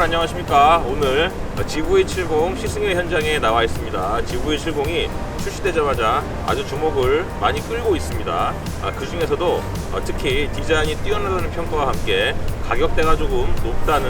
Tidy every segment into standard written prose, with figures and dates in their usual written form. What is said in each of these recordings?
안녕하십니까. 오늘 GV70 시승의 현장에 나와 있습니다. GV70이 출시되자마자 아주 주목을 많이 끌고 있습니다. 그 중에서도 특히 디자인이 뛰어나다는 평가와 함께 가격대가 조금 높다는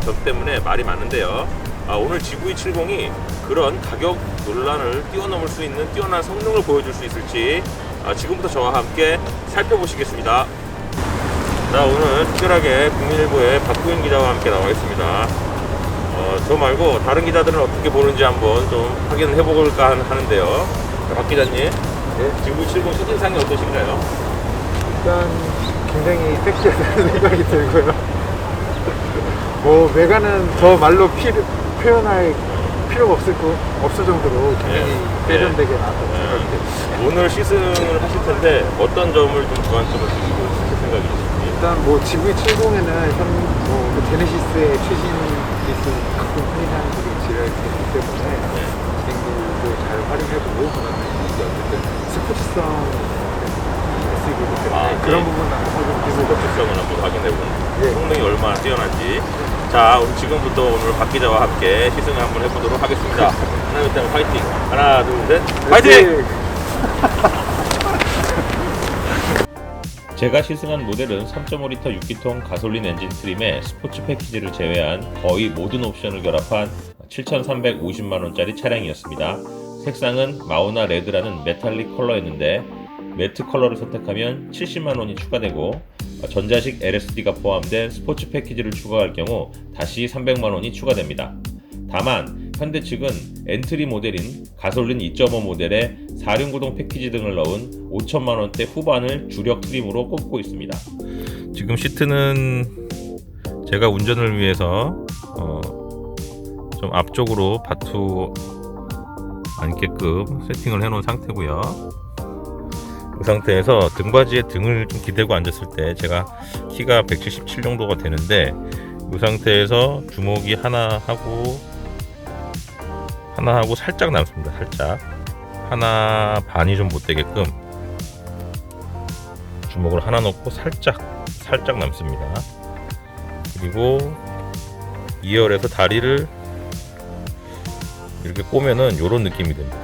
점 때문에 말이 많은데요. 오늘 GV70이 그런 가격 논란을 뛰어넘을 수 있는 뛰어난 성능을 보여줄 수 있을지 지금부터 저와 함께 살펴보시겠습니다. 자, 오늘 특별하게 국민일보의 박구윤 기자와 함께 나와 있습니다. 저 말고 다른 기자들은 어떻게 보는지 한번 좀 확인을 해볼까 하는데요. 자, 박 기자님, 네? GV70 첫인상이 어떠신가요? 일단 굉장히 섹시하다는 생각이 들고요. 뭐 외관은 더 말로 표현할 필요가 없을 정도로 굉장히 세련되게 나왔다고 생각이 들어요. 오늘 시승을 하실 텐데 어떤 점을 좀 주안점을 두시고 하실 생각이신지? 일단 뭐 GV70에는 그 제네시스의 최신 기술 가끔 흔히하는 지랄이기 때문에 기능들도 잘 활용해보고, 그다음에 이게 어쨌든 스포츠성 SUV이기 때문에 그런 부분은 확인. 스포츠성을 한번 확인해보는 성능이 얼마나 뛰어난지. 자, 오늘 지금부터 오늘 박 기자와 함께 시승을 한번 해보도록 하겠습니다. 하나, 둘, 셋, 파이팅! 하나, 둘, 셋, 파이팅! 제가 시승한 모델은 3.5L 6기통 가솔린 엔진 트림에 스포츠 패키지를 제외한 거의 모든 옵션을 결합한 7,350만원짜리 차량이었습니다. 색상은 마우나 레드라는 메탈릭 컬러였는데 매트 컬러를 선택하면 70만원이 추가되고, 전자식 LSD가 포함된 스포츠 패키지를 추가할 경우 다시 300만원이 추가됩니다. 다만 현대 측은 엔트리 모델인 가솔린 2.5 모델에 4륜구동 패키지 등을 넣은 5천만원대 후반을 주력 트림으로 꼽고 있습니다. 지금 시트는 제가 운전을 위해서 좀 앞쪽으로 바투 앉게끔 세팅을 해놓은 상태고요. 그 상태에서 등받이에 등을 좀 기대고 앉았을 때, 제가 키가 177 정도가 되는데 이 상태에서 주먹이 하나 하고 살짝 남습니다. 살짝 하나 반이 좀 못 되게끔 주먹을 하나 넣고 살짝 남습니다. 그리고 2열에서 다리를 이렇게 꼬면은 이런 느낌이 됩니다.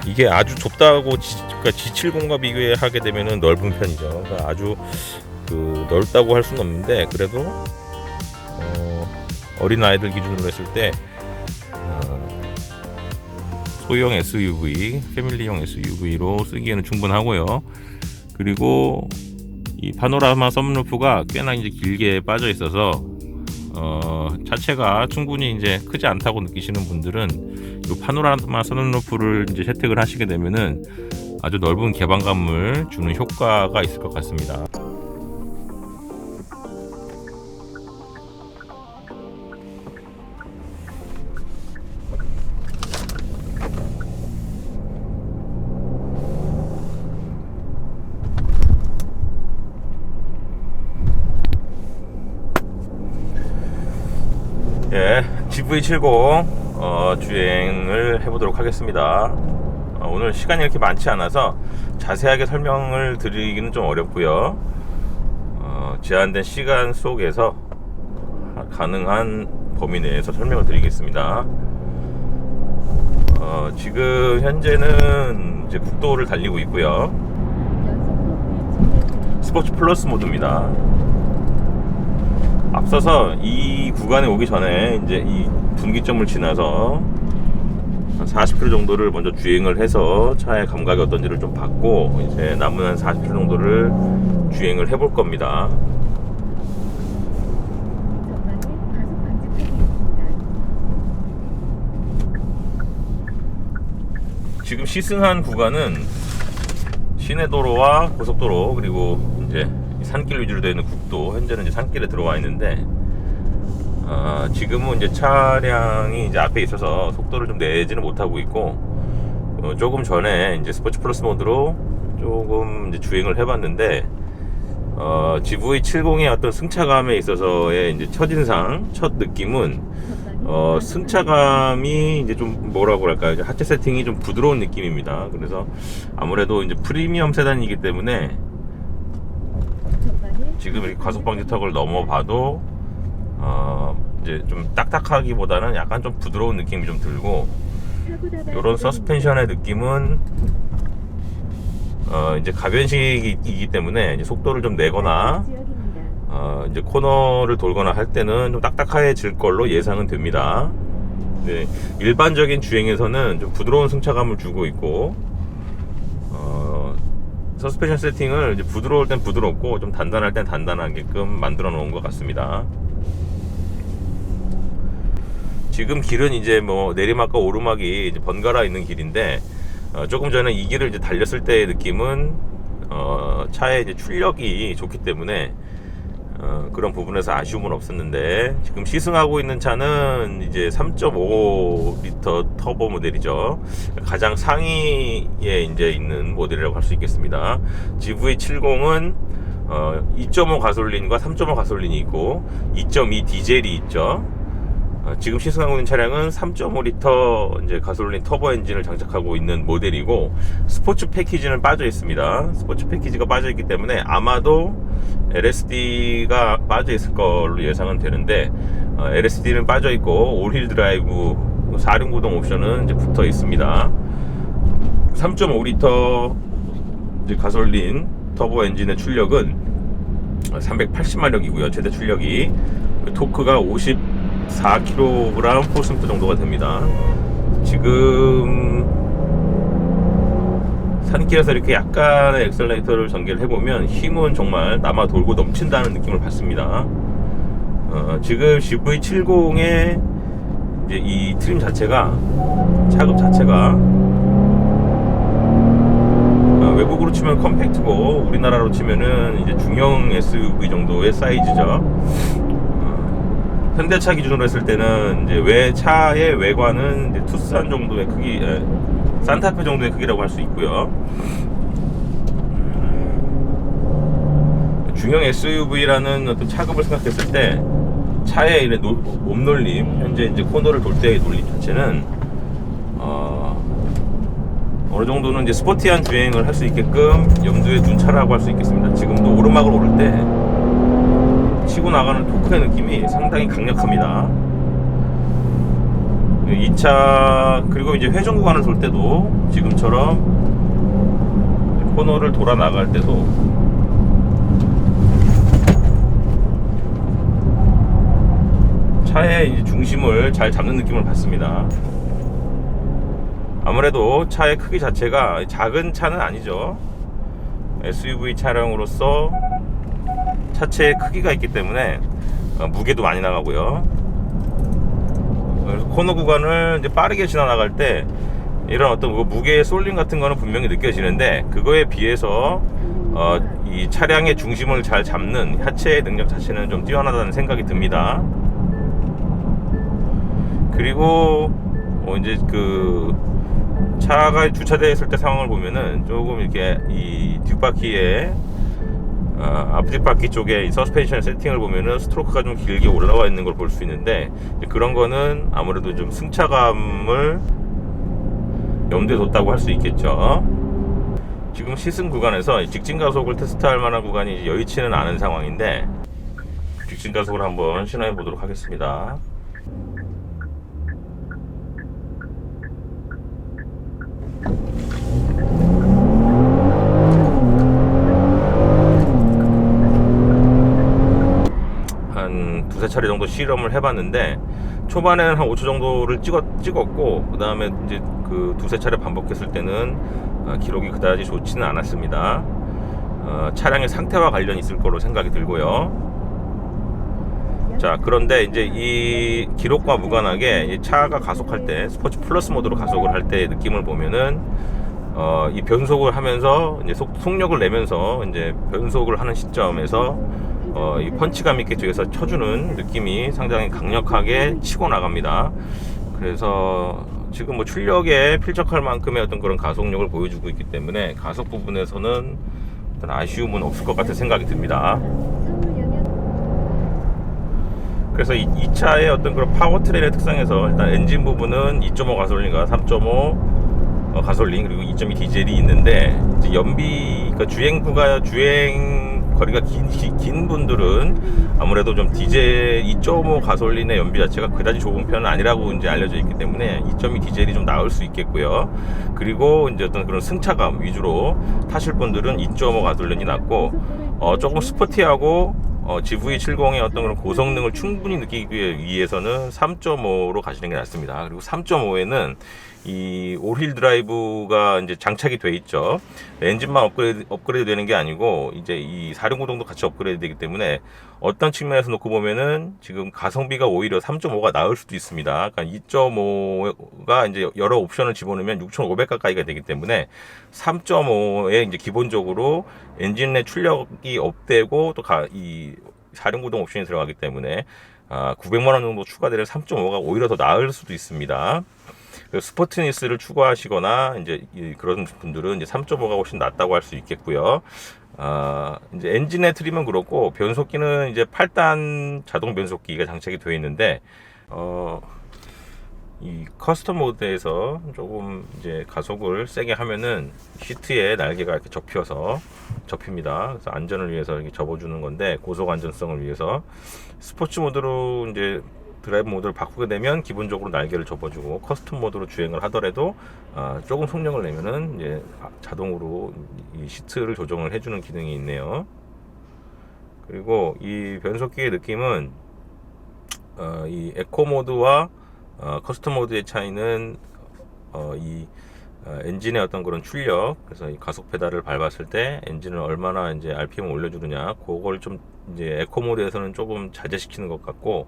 이게 아주 좁다고 그러니까 G70과 비교하게 되면은 넓은 편이죠. 그러니까 아주 넓다고 할 수는 없는데, 그래도 어린 아이들 기준으로 했을 때 소형 SUV, 패밀리형 SUV로 쓰기에는 충분하고요. 그리고 이 파노라마 썬루프가 꽤나 이제 길게 빠져 있어서 자체가 충분히 이제 크지 않다고 느끼시는 분들은 이 파노라마 썬루프를 이제 혜택을 하시게 되면은 아주 넓은 개방감을 주는 효과가 있을 것 같습니다. GV70 주행을 해보도록 하겠습니다. 오늘 시간이 이렇게 많지 않아서 자세하게 설명을 드리기는 좀 어렵고요. 제한된 시간 속에서 가능한 범위 내에서 설명을 드리겠습니다. 지금 현재는 이제 국도를 달리고 있고요. 스포츠 플러스 모드입니다. 앞서서 이 구간에 오기 전에 이제 이 분기점을 지나서 한 40km 정도를 먼저 주행을 해서 차의 감각이 어떤지를 좀 봤고, 이제 남은 한 40km 정도를 주행을 해볼 겁니다. 지금 시승한 구간은 시내도로와 고속도로, 그리고 이제 산길 위주로 되어 있는 국도, 현재는 이제 산길에 들어와 있는데, 지금은 이제 차량이 이제 앞에 있어서 속도를 좀 내지는 못하고 있고, 조금 전에 이제 스포츠 플러스 모드로 조금 이제 주행을 해봤는데, GV70의 어떤 승차감에 있어서의 이제 첫인상, 첫 느낌은, 승차감이 이제 좀 뭐라고 할까요? 이제 하체 세팅이 좀 부드러운 느낌입니다. 그래서 아무래도 이제 프리미엄 세단이기 때문에 지금 이렇게 과속 방지턱을 넘어봐도 이제 좀 딱딱하기보다는 약간 좀 부드러운 느낌이 좀 들고, 이런 서스펜션의 느낌은 이제 가변식이기 때문에 이제 속도를 좀 내거나 이제 코너를 돌거나 할 때는 좀 딱딱해질 걸로 예상은 됩니다. 네, 일반적인 주행에서는 좀 부드러운 승차감을 주고 있고, 서스펜션 세팅을 이제 부드러울 땐 부드럽고 좀 단단할 땐 단단하게끔 만들어 놓은 것 같습니다. 지금 길은 이제 뭐 내리막과 오르막이 이제 번갈아 있는 길인데, 조금 전에 이 길을 이제 달렸을 때의 느낌은 차의 이제 출력이 좋기 때문에 그런 부분에서 아쉬움은 없었는데, 지금 시승하고 있는 차는 이제 3.5L 터보 모델이죠. 가장 상위에 이제 있는 모델이라고 할 수 있겠습니다. GV70은 2.5 가솔린과 3.5 가솔린이 있고 2.2 디젤이 있죠. 지금 시승하고 있는 차량은 3.5L 이제 가솔린 터보 엔진을 장착하고 있는 모델이고, 스포츠 패키지는 빠져 있습니다. 스포츠 패키지가 빠져 있기 때문에 아마도 LSD가 빠져 있을 걸로 예상은 되는데, LSD는 빠져 있고 올휠 드라이브 4륜구동 옵션은 이제 붙어 있습니다. 3.5L 이제 가솔린 터보 엔진의 출력은 380마력이고요. 최대 출력이, 토크가 54kg 포스미터 정도가 됩니다. 지금 산길에서 이렇게 약간의 엑셀레이터를 전개를 해보면 힘은 정말 남아 돌고 넘친다는 느낌을 받습니다. 지금 GV70의 이제 이 트림 자체가, 차급 자체가 외국으로 치면 컴팩트고 우리나라로 치면은 이제 중형 SUV 정도의 사이즈죠. 현대차 기준으로 했을 때는 이제 차의 외관은 이제 투싼 정도의 크기, 산타페 정도의 크기라고 할 수 있고요. 중형 SUV라는 어떤 차급을 생각했을 때 차의 이런 몸놀림, 현재 이제 코너를 돌 때의 놀림 자체는 어느 정도는 이제 스포티한 주행을 할 수 있게끔 염두에 둔 차라고 할 수 있겠습니다. 지금도 오르막을 오를 때 치고 나가는 토크의 느낌이 상당히 강력합니다. 이 차, 그리고 이제 회전 구간을 돌 때도 지금처럼 코너를 돌아 나갈 때도 차의 이제 중심을 잘 잡는 느낌을 받습니다. 아무래도 차의 크기 자체가 작은 차는 아니죠. SUV 차량으로서 차체의 크기가 있기 때문에 무게도 많이 나가고요. 그래서 코너 구간을 이제 빠르게 지나 나갈 때 이런 어떤 무게의 쏠림 같은 거는 분명히 느껴지는데, 그거에 비해서 이 차량의 중심을 잘 잡는 하체의 능력 자체는 좀 뛰어나다는 생각이 듭니다. 그리고 이제 그 차가 주차되어 있을 때 상황을 보면은 조금 이렇게 이 뒷바퀴에 앞뒷바퀴 쪽에 이 서스펜션 세팅을 보면은 스트로크가 좀 길게 올라와 있는 걸 볼 수 있는데, 그런 거는 아무래도 좀 승차감을 염두에 뒀다고 할 수 있겠죠. 지금 시승 구간에서 직진 가속을 테스트할 만한 구간이 여의치는 않은 상황인데, 직진 가속을 한번 시도해 보도록 하겠습니다. 두세 차례 정도 실험을 해봤는데, 초반에는 한 5초 정도를 찍었고, 그 다음에 이제 그 두세 차례 반복했을 때는 기록이 그다지 좋지는 않았습니다. 차량의 상태와 관련이 있을 거로 생각이 들고요. 자, 그런데 이제 이 기록과 무관하게 이 차가 가속할 때, 스포츠 플러스 모드로 가속을 할 때의 느낌을 보면은 이 변속을 하면서 이제 속력을 내면서 이제 변속을 하는 시점에서 이 펀치감 있게 쪽에서 쳐주는 느낌이 상당히 강력하게 치고 나갑니다. 그래서 지금 뭐 출력에 필적할 만큼의 어떤 그런 가속력을 보여주고 있기 때문에 가속 부분에서는 어떤 아쉬움은 없을 것 같은 생각이 듭니다. 그래서 이 차의 어떤 그런 파워트레인의 특성에서 일단 엔진 부분은 2.5 가솔린과 3.5 가솔린 그리고 2.2 디젤이 있는데, 이제 연비, 그러니까 주행 거리가 긴 분들은 아무래도 좀 디젤 2.5 가솔린의 연비 자체가 그다지 좋은 편은 아니라고 이제 알려져 있기 때문에 2.2 디젤이 좀 나을 수 있겠고요. 그리고 이제 어떤 그런 승차감 위주로 타실 분들은 2.5 가솔린이 낫고, 조금 스포티하고 GV70의 어떤 그런 고성능을 충분히 느끼기 위해서는 3.5로 가시는 게 낫습니다. 그리고 3.5에는 이 올휠 드라이브가 이제 장착이 돼 있죠. 엔진만 업그레이드 되는 게 아니고 이제 이 4륜구동도 같이 업그레이드 되기 때문에 어떤 측면에서 놓고 보면은 지금 가성비가 오히려 3.5가 나을 수도 있습니다. 그러니까 2.5가 이제 여러 옵션을 집어넣으면 6,500 가까이가 되기 때문에 3.5에 이제 기본적으로 엔진 내 출력이 업되고 또 이 4륜구동 옵션이 들어가기 때문에 900만 원 정도 추가되는 3.5가 오히려 더 나을 수도 있습니다. 스포티니스를 추구하시거나 이제 그런 분들은 이제 3.5가 훨씬 낫다고 할 수 있겠고요. 이제 엔진의 트림은 그렇고 변속기는 이제 8단 자동 변속기가 장착이 되어 있는데 이 커스텀 모드에서 조금 이제 가속을 세게 하면은 시트에 날개가 이렇게 접힙니다. 그래서 안전을 위해서 이렇게 접어주는 건데 고속 안전성을 위해서 스포츠 모드로 이제 드라이브 모드를 바꾸게 되면 기본적으로 날개를 접어주고 커스텀 모드로 주행을 하더라도 조금 속력을 내면은 이제 자동으로 이 시트를 조정을 해주는 기능이 있네요. 그리고 이 변속기의 느낌은 이 에코 모드와 커스텀 모드의 차이는 이 엔진의 어떤 그런 출력, 그래서 이 가속 페달을 밟았을 때 엔진을 얼마나 이제 RPM을 올려주느냐, 그걸 좀 이제 에코 모드에서는 조금 자제시키는 것 같고,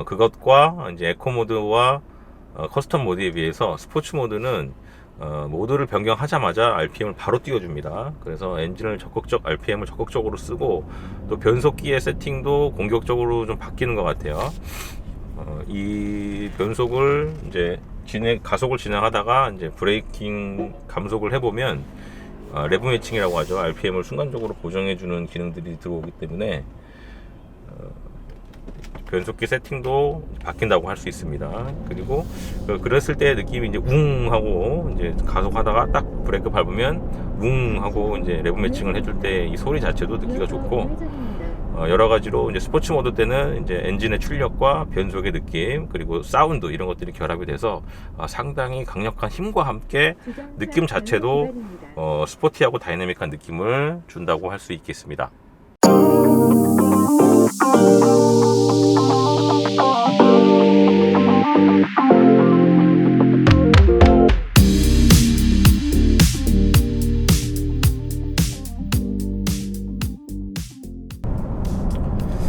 그것과 이제 에코 모드와 커스텀 모드에 비해서 스포츠 모드는 모드를 변경하자마자 RPM을 바로 띄워줍니다. 그래서 엔진을 RPM을 적극적으로 쓰고 또 변속기의 세팅도 공격적으로 좀 바뀌는 것 같아요. 이 변속을 이제 가속을 진행하다가 이제 브레이킹 감속을 해보면 레브 매칭이라고 하죠. RPM을 순간적으로 고정해주는 기능들이 들어오기 때문에 변속기 세팅도 바뀐다고 할 수 있습니다. 그리고 그랬을 때의 느낌이 이제 웅 하고 이제 가속하다가 딱 브레이크 밟으면 웅 하고 이제 레브 매칭을 해줄 때 이 소리 자체도 듣기가 좋고, 여러 가지로 이제 스포츠 모드 때는 이제 엔진의 출력과 변속의 느낌, 그리고 사운드 이런 것들이 결합이 돼서 상당히 강력한 힘과 함께 느낌 자체도 스포티하고 다이내믹한 느낌을 준다고 할 수 있겠습니다.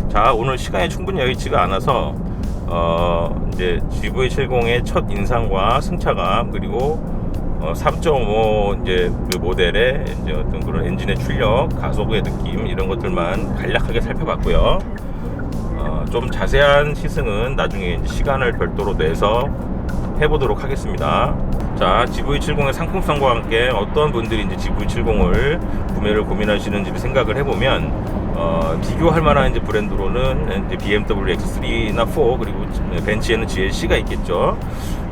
자, 오늘 시간이 충분히 여의치가 않아서 이제 GV70의 첫 인상과 승차감, 그리고 3.5 이제 그 모델의 이제 어떤 그런 엔진의 출력, 가속의 느낌 이런 것들만 간략하게 살펴봤고요. 좀 자세한 시승은 나중에 이제 시간을 별도로 내서 해보도록 하겠습니다. 자, GV70의 상품성과 함께 어떤 분들이 이제 GV70을 구매를 고민하시는지를 생각을 해보면 비교할 만한 이제 브랜드로는 이제 BMW X3나 4, 그리고 벤츠에는 GLC가 있겠죠.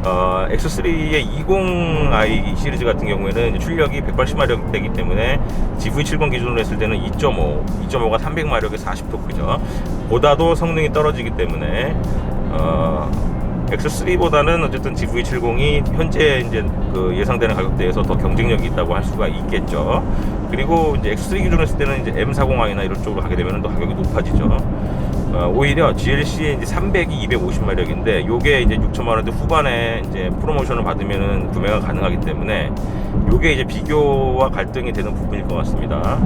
X3의 20i 시리즈 같은 경우에는 이제 출력이 180마력대이기 때문에 GV70 기준으로 했을 때는 2.5가 300마력에 40토크죠. 보다도 성능이 떨어지기 때문에 X3보다는 어쨌든 GV70이 현재 이제 그 예상되는 가격대에서 더 경쟁력이 있다고 할 수가 있겠죠. 그리고 이제 X3 기준으로 했을 때는 이제 M40i나 이런 쪽으로 가게 되면 또 가격이 높아지죠. 오히려 GLC의 이제 300이 250마력인데 요게 이제 6천만 원대 후반에 이제 프로모션을 받으면은 구매가 가능하기 때문에 요게 이제 비교와 갈등이 되는 부분일 것 같습니다.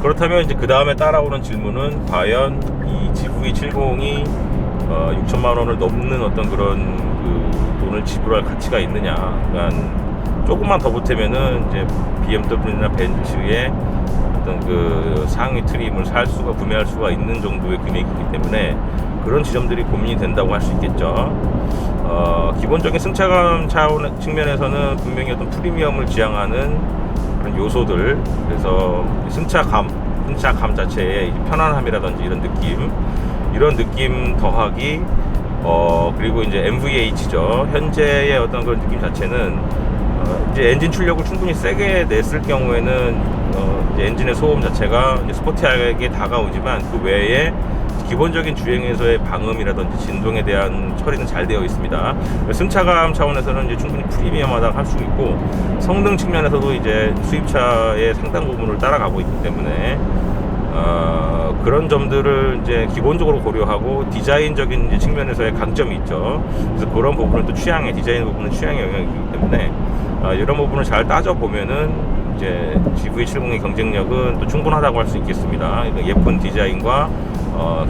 그렇다면 이제 그 다음에 따라오는 질문은 과연 이 GV70이 6천만 원을 넘는 어떤 그런 그 돈을 지불할 가치가 있느냐. 그러니까 조금만 더 보태면은 이제 BMW나 벤츠의 어떤 그 상위 트림을 구매할 수가 있는 정도의 금액이기 때문에 그런 지점들이 고민이 된다고 할 수 있겠죠. 기본적인 승차감 차원 측면에서는 분명히 어떤 프리미엄을 지향하는 그런 요소들, 그래서 승차감 자체의 편안함이라든지 이런 느낌 더하기, 그리고 이제 MVH죠. 현재의 어떤 그런 느낌 자체는 이제 엔진 출력을 충분히 세게 냈을 경우에는 이제 엔진의 소음 자체가 이제 스포티하게 다가오지만 그 외에 기본적인 주행에서의 방음이라든지 진동에 대한 처리는 잘 되어 있습니다. 승차감 차원에서는 이제 충분히 프리미엄하다고 할 수 있고, 성능 측면에서도 이제 수입차의 상당 부분을 따라가고 있기 때문에 그런 점들을 이제 기본적으로 고려하고 디자인적인 이제 측면에서의 강점이 있죠. 그래서 그런 부분은 또 디자인 부분은 취향의 영역이기 때문에 이런 부분을 잘 따져보면은 이제 GV70의 경쟁력은 또 충분하다고 할 수 있겠습니다. 예쁜 디자인과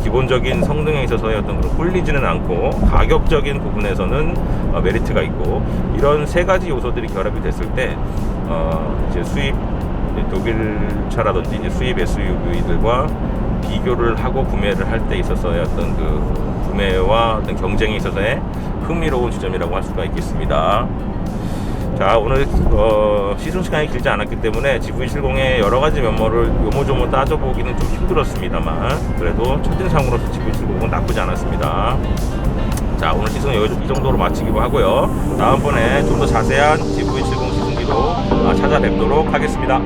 기본적인 성능에 있어서의 어떤 그런 꿀리지는 않고 가격적인 부분에서는 메리트가 있고, 이런 세 가지 요소들이 결합이 됐을 때 이제 수입 독일차라든지 이제 수입 SUV들과 비교를 하고 구매를 할 때 있어서의 어떤 그 구매와 어떤 경쟁에 있어서의 흥미로운 지점이라고 할 수가 있겠습니다. 자, 오늘 시승 시간이 길지 않았기 때문에 GV70의 여러 가지 면모를 요모조모 따져보기는 좀 힘들었습니다만, 그래도 첫인상으로서 GV70은 나쁘지 않았습니다. 자, 오늘 시승은 이 정도로 마치기로 하고요. 다음번에 좀 더 자세한 GV70 시승기로 찾아뵙도록 하겠습니다.